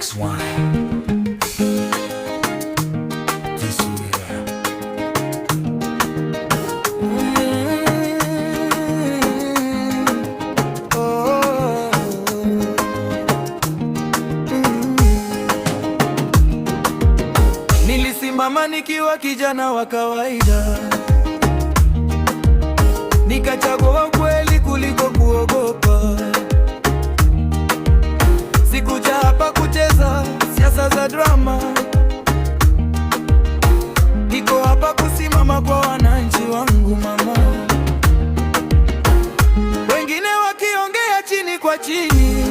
X1 this year. Nilisimama nikiwa kijana wa kawaida, nikachagua ukweli kuliko kuogopa. Sikuja hapa kucheza siasa za drama, niko hapa kusimama kwa wananchi wangu mama. Wengine wakiongea chini kwa chini,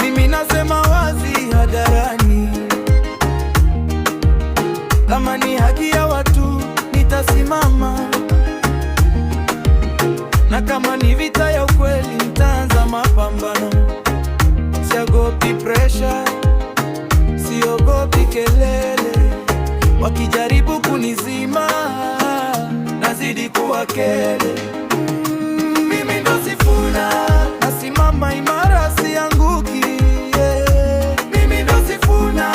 mimi nasema wazi hadharani. Kama ni haki ya watu nitasimama, na kama ni vita ya ukweli nitaanza mapambano. Siogopi pressure, siogopi kelele. Wakijaribu kunizima, nazidi kuwa kele. Mimi ndo Sifuna, nasimama imara, sianguki. Mimi ndo Sifuna,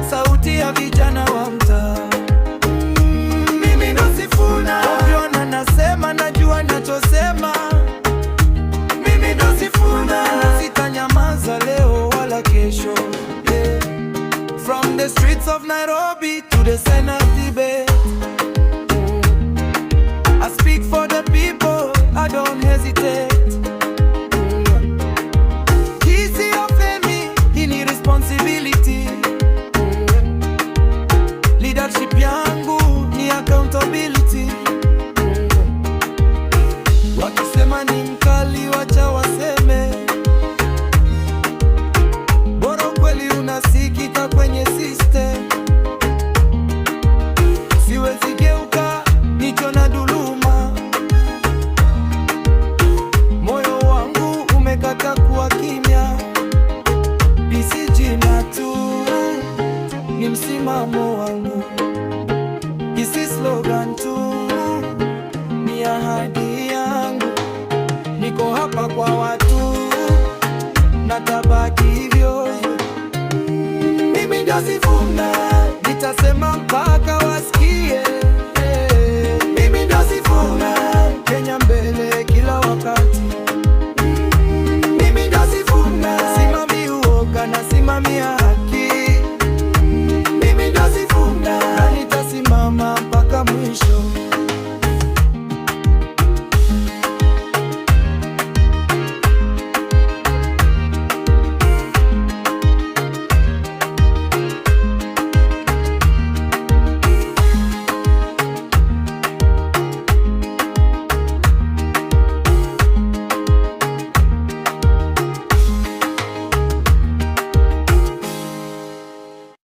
sauti ya vijana wa mtaa. Mimi ndo Sifuna, ukiona nasema najua nachosema. Mimi ndo Sifuna, sitanyamaza leo wala kesho. From the streets of Nairobi to the Senate debate, I speak for the people, I don't hesitate. Easy ofemi, hii ni responsibility. Leadership yangu ni accountability. Wakisema ni mkali, wacha waseme. Bora ukweli unasikika kwenye system. Siwezi geuka nicho na dhuluma. Moyo wangu umekata kuwa kimya. BCG na tu ni msimamo wangu. Hisi slogan tu ni ahadi yangu. Niko hapa kwa watu, natabaki hivyo. Mimi ndo Sifuna, nitasema mpaka